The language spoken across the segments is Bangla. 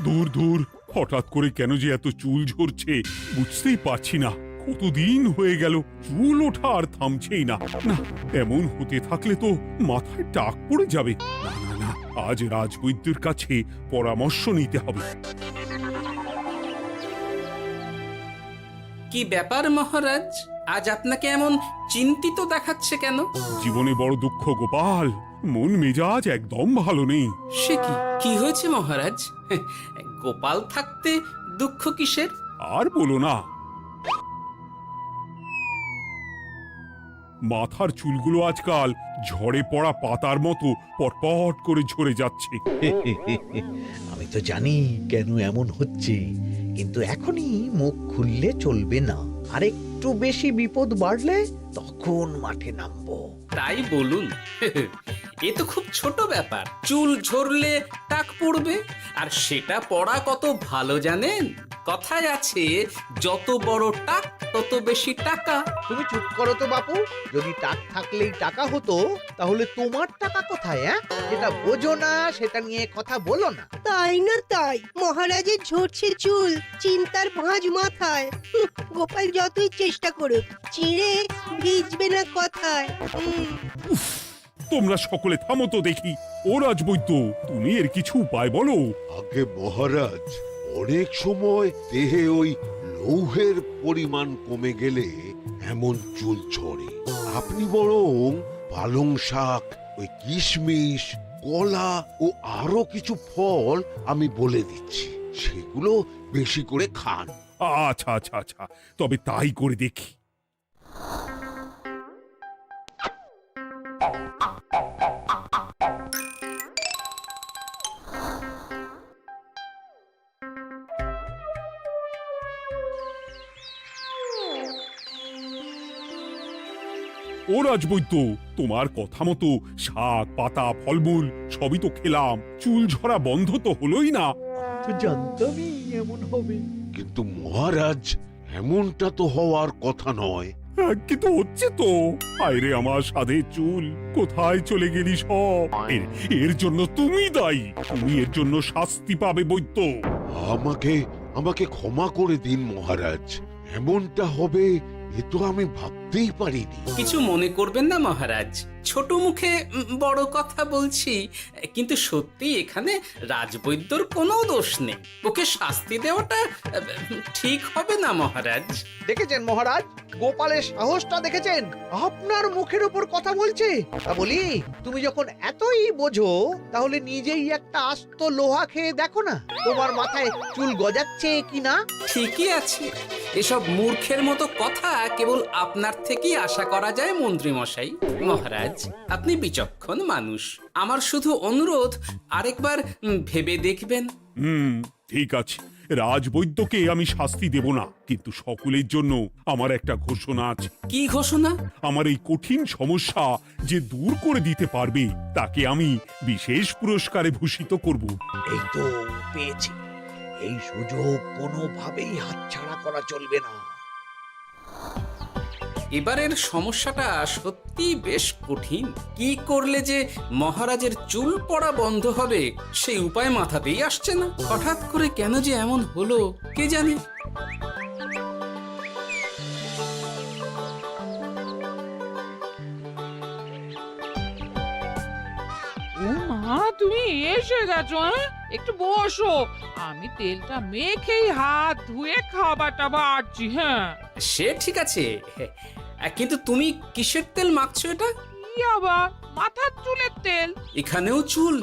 দূর দূর, হঠাৎ করে কেন যে এত চুল ঝরছে বুঝতেই পারছি না। কতদিন হয়ে গেল চুল ওঠা আর থামছেই না। না, এমন হতে থাকলে তো মাথায় টাক পড়ে যাবে। না না না, আজ রাজবৈদ্যের কাছে পরামর্শ নিতে হবে। কি ব্যাপার মহারাজ, আজ আপনাকে এমন চিন্তিত দেখাচ্ছে কেন? জীবনে বড় দুঃখ গোপাল, মন মেজাজ একদম ভালো নেই। সে কি কি হয়েছে মহারাজ? গোপাল থাকতে দুঃখ কিসের? আর বলো না, মাথার চুলগুলো আজকাল ঝড়ে পড়া পাতার মতো পটপট করে ঝরে যাচ্ছে। আমি তো জানি কেন এমন হচ্ছে, কিন্তু এখনই মুখ খুললে চলবে না। আর একটু বেশি বিপদ বাড়লে তখন মাঠে নামবো। তাই বলুন। এ তো খুব ছোট ব্যাপার। চুল ঝরলে টাক পড়বে, আর সেটা পড়া কত ভালো জানেন? কথায় আছে, যত বড় টাক তত বেশি টাকা। তুমি চুপ করো তো বাপু। যদি টাক থাকলেই টাকা হতো, তাহলে তোমার টাকা কোথায়? যেটা বোঝো না সেটা নিয়ে কথা বলো না। তাই না তাই, মহারাজের ঝরছে চুল, চিন্তার ভাঁজ মাথায়। গোপাল যতই চেষ্টা করুক, চিড়ে ভিজবে না কথায়। তোমরা সকলে থামো তো দেখি। ও রাজবৈদ্য, তুমি এর কিছু উপায় বলো। আগে মহারাজ, অনেক সময় দেহে ওই লৌহের পরিমাণ কমে গেলে এমন চুল ঝরে। আপনি বরং পালং শাক, ওই কিশমিশ, কলা ও আরো কিছু ফল আমি বলে দিচ্ছি, সেগুলো বেশি করে খান। আচ্ছা আচ্ছা আচ্ছা, তবে তাই করে দেখি। ও রাজবৈদ্য, তোমার কথা মতো শাক পাতা ফলমূল সবই তো খেলাম, চুল ঝরা বন্ধ তো হলোই না। তো জানতামই এমন হবে। কিন্তু মহারাজ, এমনটা তো হওয়ার কথা নয়। কিন্তু হচ্ছে তো। আরে আমার সাধে চুল, কোথায় চলে গেলি সব? এর জন্য তুমি দায়ী। তুমি এর জন্য শাস্তি পাবে বৈদ্য। আমাকে আমাকে ক্ষমা করে দিন মহারাজ, এমনটা হবে এ তো আমি ভাবতেই পারিনি। কিছু মনে করবেন না মহারাজ, ছোট মুখে বড় কথা বলছি। কিন্তু সত্যি এখানে রাজবৈদ্যর কোনো দোষ নেই। ওকে শাস্তি দেওয়াটা ঠিক হবে না মহারাজ। দেখেছেন মহারাজ, গোপালের সাহসটা দেখেছেন? আপনার মুখের উপর কথা বলছে। তা বলি, তুমি যখন এতই বোঝো, তাহলে নিজেই একটা আস্ত লোহা খেয়ে দেখো না, তোমার মাথায় চুল গজাচ্ছে কিনা। ঠিকই আছে, এসব মূর্খের মতো কথা কেবল আপনার থেকেই আশা করা যায় মন্ত্রী মশাই। মহারাজ, আপনি বিচক্ষণ মানুষ। আমার শুধু অনুরোধ, আরেকবার ভেবে দেখবেন। ঠিক আছে, রাজবৈদ্যকে আমি শাস্তি দেব না, কিন্তু সকলের জন্য আমার একটা ঘোষণা আছে। কি ঘোষণা? আমার এই কঠিন সমস্যা যে দূর করে দিতে পারবে, তাকে আমি বিশেষ পুরস্কারে ভূষিত করব। এই তো পেয়েছি। এই সুযোগ কোনোভাবেই হাতছাড়া করা চলবে না। এবারের সমস্যাটা সত্যি বেশ কঠিন। কি করলে যে মহারাজের চুল পড়া বন্ধ হবে সেই উপায় মাথাতেই আসছে না। হঠাৎ করে কেন যে এমন হলো কে জানে। ও মা, তুমি এসে গেছো? একটু বসো, আমি তেলটা মেখেই হাত ধুয়ে খাবারটা বাড়ছি। হ্যাঁ, সে ঠিক আছে, কিন্তু তুমি কিসের তেল মাখছো এটা? কি আবার মাথার চুলের তেল? এখানেও চুল,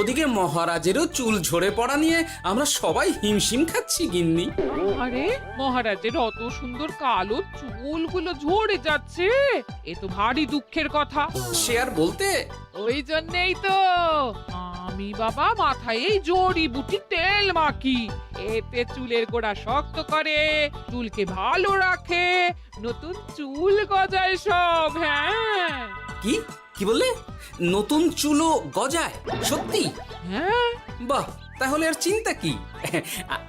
ওদিকে মহারাজেরও চুল ঝরে পড়া নিয়ে আমরা সবাই হিমশিম খাচ্ছি গিন্নি। আরে, মহারাজের অত সুন্দর কালো চুলগুলো ঝরে যাচ্ছে, এ তো ভারী দুঃখের কথা। সে আর বলতে। ওই জন্যই তো আমি বাবা মাথায় এই জড়িবুটি তেল মাখি। এতে চুলের গোড়া শক্ত করে, চুলকে ভালো রাখে, নতুন চুল গজায় সব। হ্যাঁ। কি কি বললে? নতুন চুলও গজায়? সত্যি? হ্যাঁ, বাহ, তাহলে আর চিন্তা কি?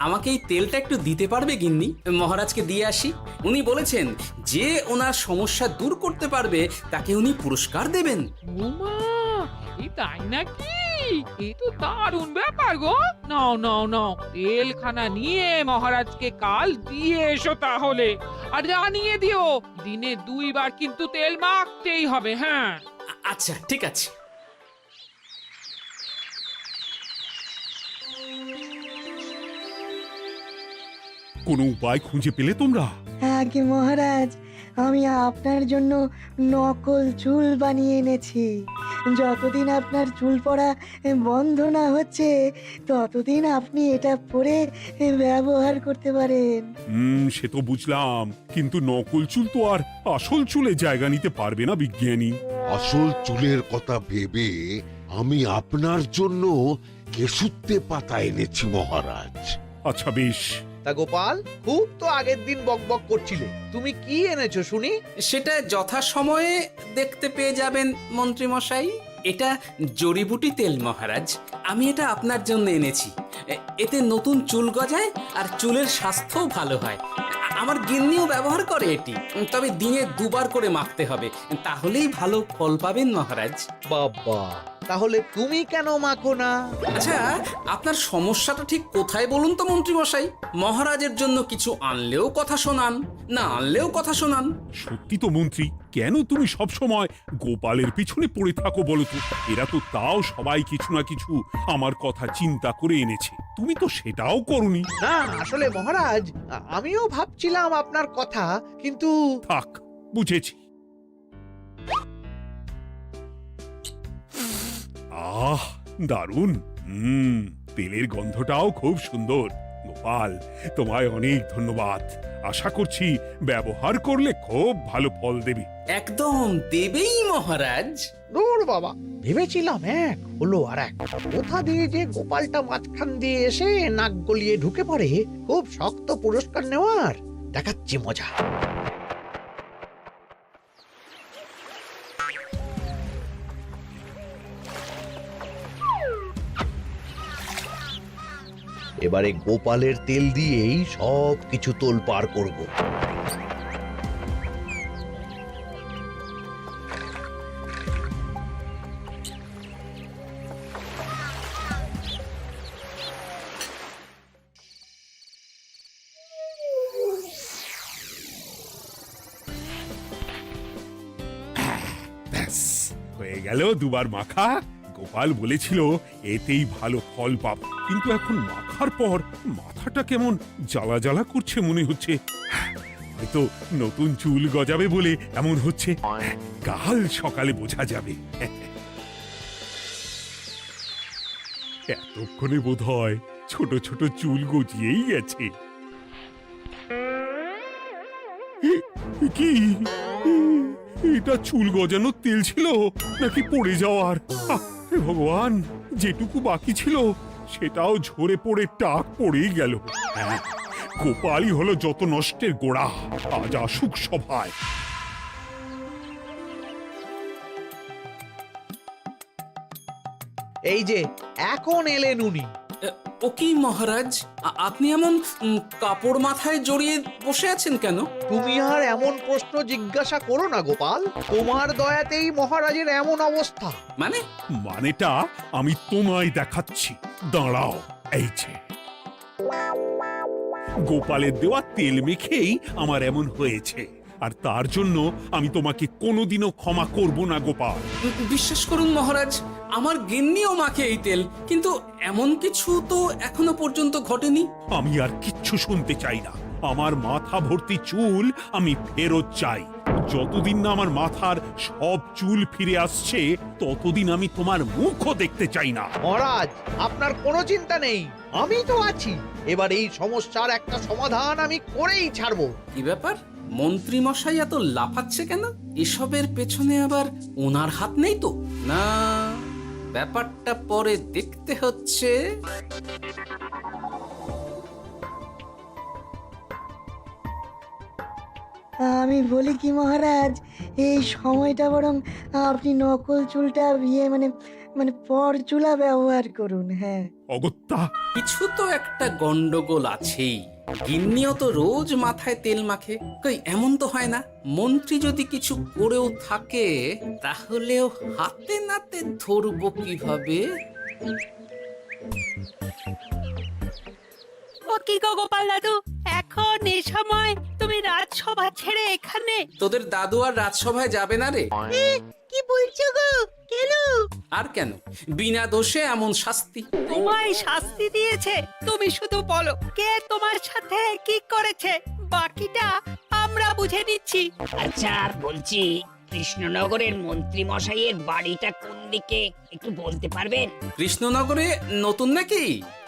আমাকে এই তেলটা একটু দিতে পারবে গিন্নি? মহারাজকে দিয়ে আসি। উনি বলেছেন যে ওনার সমস্যা দূর করতে পারবে তাকে উনি পুরস্কার দেবেন। ওমা, এই তাই নাকি? এ তো দারুণ ব্যাপার গো। নাও নাও নাও, তেলখানা নিয়ে মহারাজকে কাল দিয়ে এসো তাহলে। আর জানিয়ে দিও, দিনে 2 বার কিন্তু তেল মাখতেই হবে। হ্যাঁ, আচ্ছা, ঠিক আছে। কোনো উপায় খুঁজে পেলে তোমরা? আগে মহারাজ, আমি আপনার জন্য নকল চুল বানিয়ে এনেছি। যতদিন আপনার চুল পড়া বন্ধ না হচ্ছে ততদিন আপনি এটা পরে ব্যবহার করতে পারেন। সে তো বুঝলাম, কিন্তু নকল চুল তো আর আসল চুলে জায়গা নিতে পারবে না বিজ্ঞানী। আসল চুলের কথা ভেবে আমি আপনার জন্য কেশুত্তে পাতা এনেছি মহারাজ। আচ্ছা বেশ। তা গোপাল, খুব তো আগের দিন বকবক করছিলে, তুমি কি এনেছো শুনি? সেটা যথাসময়ে দেখতে পেয়ে যাবেন মন্ত্রী মশাই। এটা জড়িবুটি তেল মহারাজ। আমি এটা আপনার জন্য এনেছি। এতে নতুন চুল গজায় আর চুলের স্বাস্থ্যও ভালো হয়। আমার গিন্নিও ব্যবহার করে এটি, তবে দিনে 2 বার করে মাখতে হবে, তাহলেই ভালো ফল পাবেন মহারাজ। বাবা, তাহলে তুমি কেন মাখো না? আচ্ছা, আপনার সমস্যাটা ঠিক কোথায় বলুন তো মন্ত্রী মশাই? মহারাজের জন্য কিছু আনলেও কথা শোনান, না আনলেও কথা শোনান। সত্যি তো মন্ত্রী, কেন তুমি সব সময় গোপালের পিছনে পড়ে থাকো বলো তো? এরা তো তাও সবাই কিছু না কিছু আমার কথা চিন্তা করে এনেছে, তুমি তো সেটাও করনি। না, আসলে মহারাজ, আমিও ভাবছিলাম আপনার কথা, কিন্তু থাক, বুঝেছি। আহ, দারুণ। তেলের গন্ধটাও খুব সুন্দর। গোপাল, তোমায় অনেক ধন্যবাদ। আশা করছি ব্যবহার করলে খুব ভালো ফল দেবে। একদম দেবেই মহারাজ। দূর বাবা, ভেবেছিলাম এক, হলো আর এক। কোথা দিয়ে যে গোপালটা মাঝখান দিয়ে এসে নাক গলিয়ে ঢুকে পড়ে, খুব শক্ত পুরস্কার নেওয়ার। দেখাচ্ছি মজা। এবারে গোপালের তেল দিয়েই সব কিছু তোলপাড় করব। ব্যাস, হয়ে গেল 2 বার মাখা। গোপাল বলেছিল এতেই ভালো ফল পাব, কিন্তু এখন মাখার পর মাথাটা কেমন জ্বালা জ্বালা করছে মনে হচ্ছে। হয়তো নতুন চুল গজাবে বলে এমন হচ্ছে। কাল সকালে বোঝা যাবে। এতক্ষণে বোধহয় ছোট ছোট চুল গজিয়েই গেছে। কি এটা চুল গজানোর তেল ছিল নাকি পড়ে যাওয়ার? হে ভগবান, যেটুকু বাকি ছিল সেটাও ঝরে পড়ে টাক পড়েই গেল। হ্যাঁ, গোপালই হলো যত নষ্টের গোড়া। আজ আসুক সভায়। এই যে এখন এলেন উনি। ও কি মহারাজ, আপনি এমন কাপড় মাথায় জড়িয়ে বসে আছেন কেন? তুমি আর এমন প্রশ্ন জিজ্ঞাসা করো না গোপাল, তোমার দয়াতেই মহারাজের এমন অবস্থা। মানে? মানেটা আমি তোমায় দেখাচ্ছি, দাঁড়াও। এই যে গোপালের দেওয়া তেল মেখেই আমার এমন হয়েছে, আর তার জন্য আমি তোমাকে কোনোদিনও ক্ষমা করব না গোপাল। বিশ্বাস করুন মহারাজ, আমার গিন্নিও মাখে এই তেল, কিন্তু এমন কিছু তো এখনো পর্যন্ত ঘটেনি। আমি আর কিচ্ছু শুনতে চাই না। আমার মাথা ভর্তি চুল আমি ফেরত চাই। যতদিন না আমার মাথার সব চুল ফিরে আসছে ততদিন আমি তোমার মুখও দেখতে চাই না। মহারাজ, আপনার কোনো চিন্তা নেই, আমি তো আছি। এবার এই সমস্যার একটা সমাধান আমি করেই ছাড়বো। কি ব্যাপার, মন্ত্রী মশাই এত লাফাচ্ছে কেন? এসবের পেছনে আবার ওনার হাত নেই তো? না, ব্যাপারটা পরে দেখতে হচ্ছে। আমি বলি কি মহারাজ, এই সময়টা বরং আপনি নকল চুলটা মানে মানে পরচুলা ব্যবহার করুন। হ্যাঁ, অগত্যা, কিছু তো একটা গন্ডগোল আছেই। গিন্নিও তো রোজ মাথায় তেল মাখে, কই এমন তো হয় না। মন্ত্রী যদি কিছু করেও থাকে তাহলেও হাতে নাতে ধরবো কিভাবে? ও কি গো গোপাল দাদু, এখন এই সময় তুমি রাজসভা ছেড়ে এখানে? তোদের দাদু আর রাজসভায় যাবে না রে? কি বলছো গো? কেন? আর কেন, বিনা দোষে এমন শাস্তি। তোমায় শাস্তি দিয়েছে, তুমি শুধু বলো কে তোমার সাথে কি করেছে, বাকিটা আমরা বুঝে নিচ্ছি। আচ্ছা বলছি, কৃষ্ণনগরের মন্ত্রী মশাইয়ের বাড়িটা কোন দিকে একটু বলতে পারবেন? কৃষ্ণনগরে নতুন নাকি?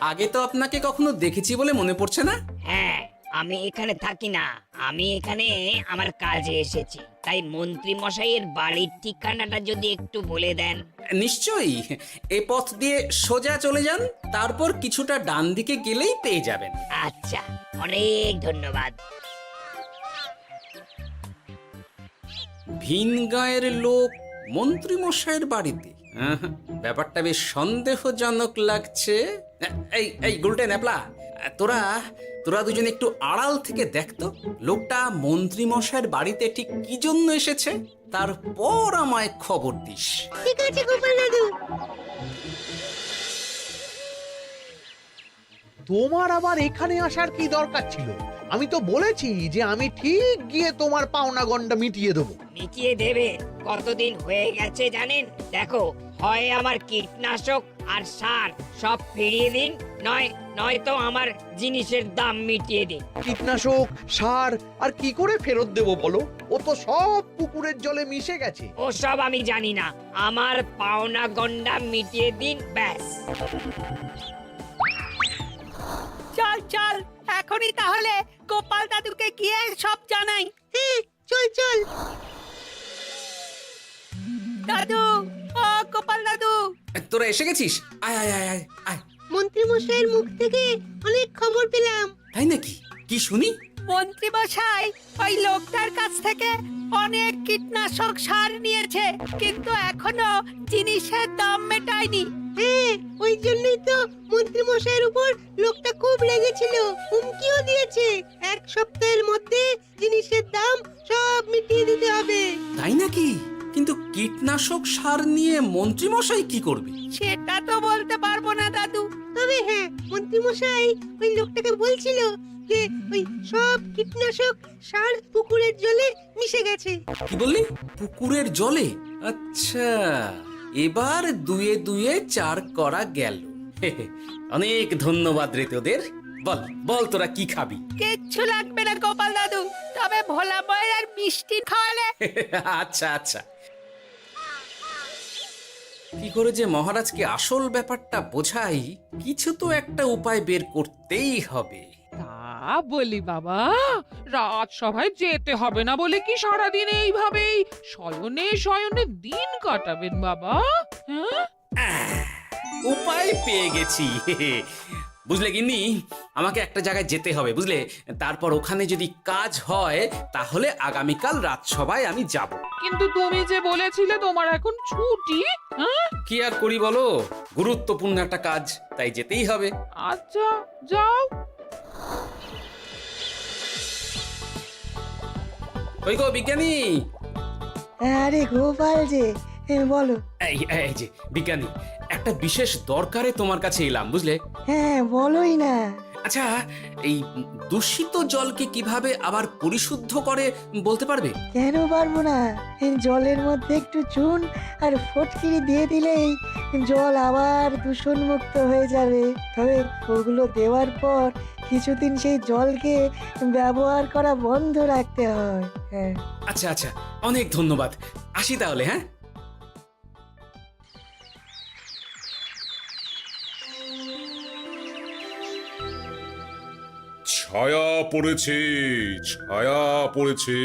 আগে তো আপনাকে কখনো দেখেছি বলে মনে পড়ছে না। হ্যাঁ, আমি এখানে থাকি না, আমি এখানে আমার কাজে এসেছি, তাই মন্ত্রী মশাইয়ের বাড়ির ঠিকানাটা যদি একটু বলে দেন। নিশ্চয়ই, এ পথ দিয়ে সোজা চলে যান, তারপর কিছুটা ডান দিকে গেলেই পেয়ে যাবেন। আচ্ছা, অনেক ধন্যবাদ। ভিন গাঁয়ের লোক মন্ত্রী মশাইয়ের বাড়িতে, ব্যাপারটা বেশ সন্দেহজনক লাগছে। এই এই গুলটে ন্যাপলা, তোরা তোরা দুজন একটু আড়াল থেকে দেখতো লোকটা মন্ত্রী মশাইয়ের বাড়িতে ঠিক কি জন্য এসেছে, তারপর আমায় খবর দিস। ঠিক আছে গোপাল দাদু। তোমার আবার এখানে আসার কি দরকার ছিল? আমি তো বলেছি যে আমি ঠিক গিয়ে তোমার পাওনা গন্ডা মিটিয়ে দেবো। মিটিয়ে দেবে? কতদিন হয়ে গেছে জানেন? দেখো, হয় আমার কীটনাশক আর সার সব ফিরিয়ে দিন, নয়তো আমার জিনিসের দাম মিটিয়ে দিন। কীটনাশক, সার আর কি করে ফেরত দেবো বলো? ও তো সব পুকুরের জলে মিশে গেছে। ওসব আমি জানি না, আমার পাওনা গন্ডা মিটিয়ে দিন, ব্যাস। চল চল, এখনই তাহলে গোপাল দাদুকে গিয়ে সব জানাই। হ্যাঁ, চল চল। দাদু, ও গোপাল দাদু। তোরা এসে গেছিস? আয় আয় আয় আয় আয়। মন্ত্রী মশাইয়ের মুখ থেকে অনেক খবর পেলাম। তাই নাকি? কি শুনি? মন্ত্রী মশাই ওই লোকটার কাছ থেকে অনেক কীটনাশক সার নিয়েছে, কিন্তু এখনো জিনিসের দাম মেটায়নি। হ্যাঁ, ওই জন্যই তো মন্ত্রী মশাইয়ের উপর লোকটা খুব রেগেছিল, হুমকিও দিয়েছে 1 সপ্তাহের মধ্যে জিনিসের দাম সব মিটিয়ে দিতে হবে। তাই নাকি? কিন্তু কীটনাশক সার নিয়ে মন্ত্রী মশাই কি করবে? সেটা তো বলতে পারবো না দাদু। তবে হ্যাঁ, মন্ত্রী মশাই ওই লোকটাকে বলছিল যে ওই সব কীটনাশক সার পুকুরের জলে মিশে গেছে। কি বললি? পুকুরের জলে? আচ্ছা, এবার দুয়ে দুয়ে 4 করা গেল। অনেক ধন্যবাদ রে তোদের। বল বল, তোরা কি খাবি? কিচ্ছু লাগবে না গোপাল দাদু, তবে ভোলা বয়ের আর মিষ্টি খাওয়ালে। আচ্ছা আচ্ছা। কি করে যে মহারাজকে আসল ব্যাপারটা বোঝাই, কিছু তো একটা উপায় বের করতেই হবে। তা বলি বাবা, রাজসভায় যেতে হবে না বলে কি সারাদিন এইভাবেই শয়নে শয়নে দিন কাটাবেন বাবা? হ্যাঁ, উপায় পেয়ে গেছি। বুঝলে গিন্নি, আমাকে একটা জায়গায় যেতে হবে, বুঝলে? তারপর ওখানে যদি কাজ হয় তাহলে আগামীকাল রাজসভায় আমি যাব। কিন্তু তুমি যে বলেছিলে তোমার এখন ছুটি। হ্যাঁ, কি আর করি বলো, গুরুত্বপূর্ণ একটা কাজ, তাই যেতেই হবে। আচ্ছা যাও। ওই গো বিজ্ঞানী, আরে গোপাল যে, বলো। এই যে বিজ্ঞানী, একটা বিশেষ দরকারে তোমার কাছে এলাম, বুঝলে? হ্যাঁ, বলোই না। আচ্ছা, এই দূষিত জলকে কিভাবে আবার পরিশুদ্ধ করে বলতে পারবে? কেন পারবো না? জলের মধ্যে একটু চুন আর ফটকিরি দিয়ে দিলেই জল আবার দূষণমুক্ত হয়ে যাবে। তবে ওগুলো দেওয়ার পর কিছুদিন সেই জলকে ব্যবহার করা বন্ধ রাখতে হয়। হ্যাঁ। আচ্ছা আচ্ছা, অনেক ধন্যবাদ, আসি তাহলে। হ্যাঁ, ছায়া পড়েছে, ছায়া পড়েছে।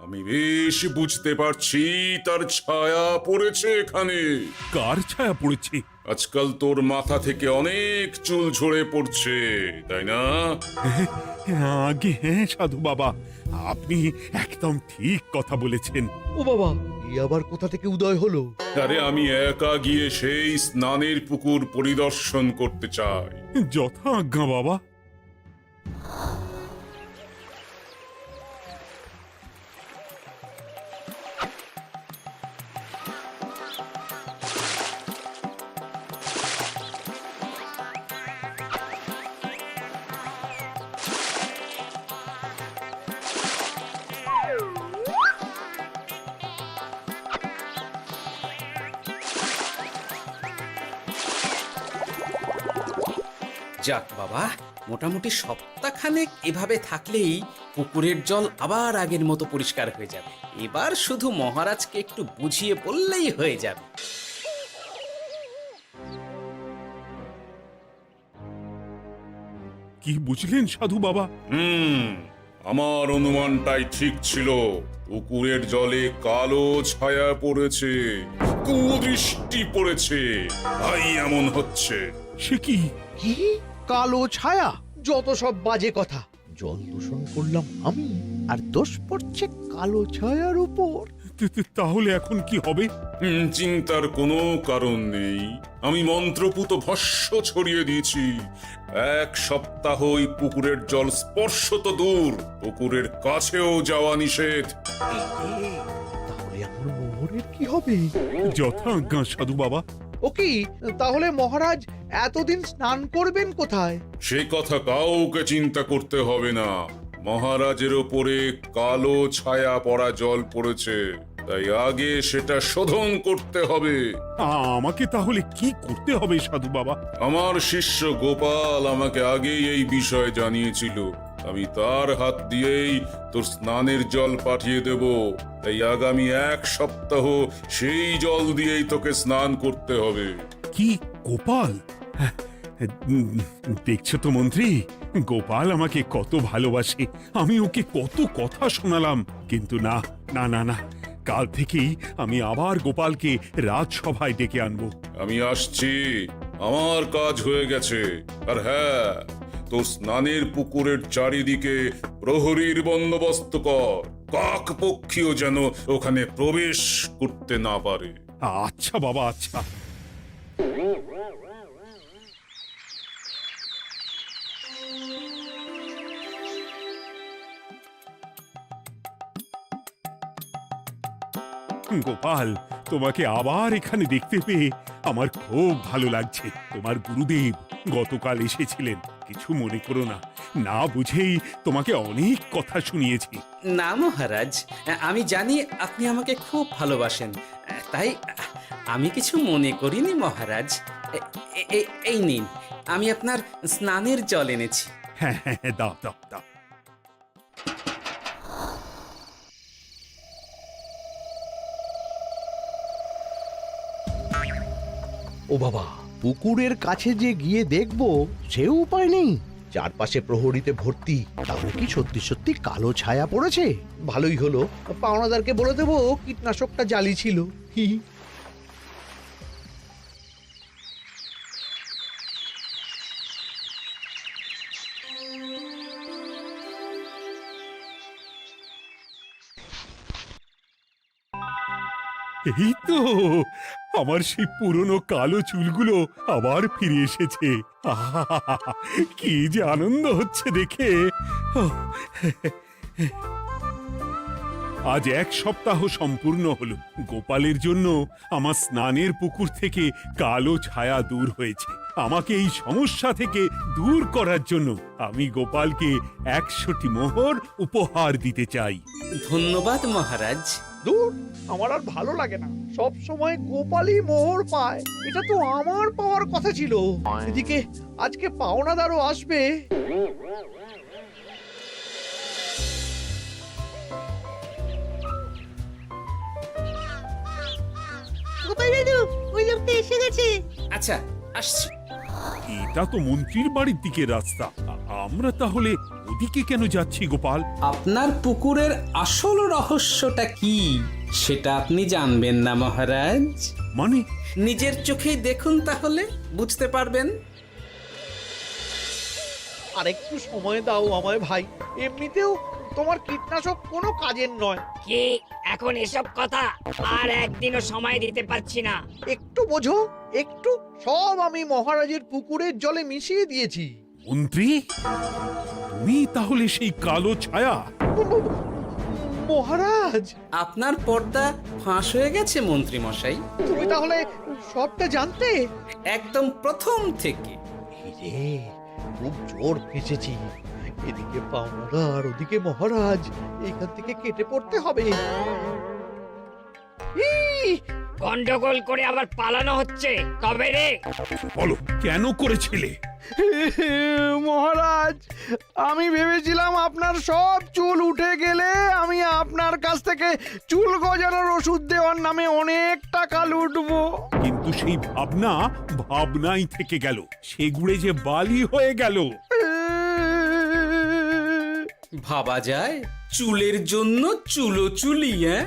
আমি বেশ বুঝতে পারছি তার ছায়া পড়েছে এখানে। কার ছায়া পড়েছে? আজকাল তোর মাথা থেকে অনেক চুল ঝরে পড়ছে, তাই না? আগে হ্যাঁ সাধু বাবা, আপনি একদম ঠিক কথা বলেছেন। ও বাবা, এই আবার কোথা থেকে উদয় হলো? আরে আমি একা গিয়ে সেই স্নানের পুকুর পরিদর্শন করতে চাই। যথা আজ্ঞা বাবা। যাক বাবা, মোটামুটি সপ্তাহখানেক এভাবে থাকলেই পুকুরের জল আবার আগের মতো পরিষ্কার হয়ে যাবে। এবার শুধু মহারাজকে একটু বুঝিয়ে বললেই হয়ে যাবে। কি বুঝলেন সাধু বাবা? আমার অনুমানটাই ঠিক ছিল। পুকুরের জলে কালো ছায়া পড়েছে, কুদৃষ্টি পড়েছে, তাই এমন হচ্ছে। সে কি? কি কালো ছায়া? যত সব বাজে কথা। জল দূষণ করলাম আমি, আর দোষ পড়ছে কালো ছায়ার উপর। তাহলে এখন কি হবে? চিন্তার কোনো কারণ নেই। আমি মন্ত্রপুত ভস্য ছড়িয়ে দিয়েছি। 1 সপ্তাহ ওই পুকুরের জল স্পর্শ তো দূর, পুকুরের কাছেও যাওয়া নিষেধ। তাহলে আমার মোহরের কি হবে? যথা আজ্ঞা সাধু বাবা। ও কি, তাহলে মহারাজ এতদিন স্নান করবেন কোথায়? সে কথা কাউকে চিন্তা করতে হবে না। মহারাজের ওপরে কালো ছায়া পড়া জল পড়েছে, তাই আগে সেটা শোধন করতে হবে। আমাকে তাহলে কি করতে হবে সাধু বাবা? আমার শিষ্য গোপাল আমাকে আগেই এই বিষয় জানিয়েছিল। আমি তার হাত দিয়েই তোর স্নানের জল পাঠিয়ে দেব। তাই আগামী 1 সপ্তাহ সেই জল দিয়েই তোকে স্নান করতে হবে। কি গোপাল? দেখছো তো মন্ত্রী, গোপাল আমাকে কত ভালোবাসে। আমি ওকে কত কথা শোনালাম, কিন্তু না না না না, কাল থেকেই আমি আবার গোপালকে রাজসভায় ডেকে আনবো। আমি আসছি, আমার কাজ হয়ে গেছে। আর হ্যাঁ, তোর স্নানের পুকুরের চারিদিকে প্রহরীর বন্দোবস্ত কর। কাক পক্ষীও যেন ওখানে প্রবেশ করতে না পারে। আচ্ছা বাবা, আচ্ছা। গোপাল, তোমাকে আবার এখানে দেখতে পেয়ে আমার খুব ভালো লাগছে। তোমার গুরুদেব গতকাল এসেছিলেন, কিছু মনে করো না। না বুঝেই তোমাকে অনেক কথা শুনিয়েছি। না মহারাজ, আমি জানি আপনি আমাকে খুব ভালোবাসেন, তাই আমি কিছু মনে করিনি মহারাজ। এই নিন, আমি আপনার স্নানের জল এনেছি। হ্যাঁ হ্যাঁ, দাও দাও দাও। ও বাবা, পুকুরের কাছে যে গিয়ে দেখবো সে উপায় নেই। চারপাশে প্রহরীতে ভর্তি, তাহলে কি সত্যি সত্যি কালো ছায়া পড়েছে? ভালোই হলো, পাওনাদারকে বলে দেবো কীটনাশকটা জালি ছিল। হি হি। এই তো আমার সেই পুরনো কালো চুলগুলো আবার ফিরে এসেছে। আহা, কি যে আনন্দ হচ্ছে দেখে। আজ 1 সপ্তাহ সম্পূর্ণ হলো। গোপালের জন্য আমার স্নানের পুকুর থেকে কালো ছায়া দূর হয়েছে। আমাকে এই সমস্যা থেকে দূর করার জন্য আমি গোপালকে 100টি মোহর উপহার দিতে চাই। ধন্যবাদ মহারাজ। দূর, আমার আর ভালো লাগে না। সব সময় গোপালই মোহর পায়, এটা তো আমার পাওয়ার কথা ছিল। এদিকে আজকে পাওনাদারও আসবে। গোপাল দাদু, ওই লোকটা এসে গেছে। আচ্ছা, আসছি। এটা তো মন্ত্রীর বাড়ির দিকে রাস্তা। আমরা তাহলে ওদিকে এদিকে কেন যাচ্ছি গোপাল? আপনার পুকুরের আসল রহস্যটা কি সেটা আপনি জানবেন না মহারাজ? মানে নিজের চোখেই দেখুন, তাহলে বুঝতে পারবেন। আর একটু সময় দাও আমায় ভাই, এমনিতেও তোমার কীটনাশক কোনো কাজের নয়। কি এখন এসব কথা? আর একদিনও সময় দিতে পারছি না। একটু বোঝো, একটু। সব আমি মহারাজের পুকুরের জলে মিশিয়ে দিয়েছি। মন্ত্রী, তুমি তাহলে সেই কালো ছায়া? মহারাজ, আপনার পর্দা ফাঁস হয়ে গেছে মন্ত্রী মশাই। তুমি তাহলে সবটা জানতে? একদম প্রথম থেকে। রে, খুব জোর ফেঁসেছি। এদিকে পাওনাদার, ওদিকে মহারাজ, এখান থেকে কেটে পড়তে হবে। গন্ডগোল করে আবার পালানো হচ্ছে তবে রে। বলো, কেন করেছিলে? মহারাজ, আমি ভেবেছিলাম আপনার সব চুল উঠে গেলে আমি আপনার কাছ থেকে চুল গজানোর ওষুধ দেওয়ার নামে অনেক টাকা লুটবো। কিন্তু সেই ভাবনা ভাবনাই থেকে গেল, সেগুড়ে যে বালি হয়ে গেল। ভাবা যায় চুলের জন্য চুলো চুলি, হ্যাঁ?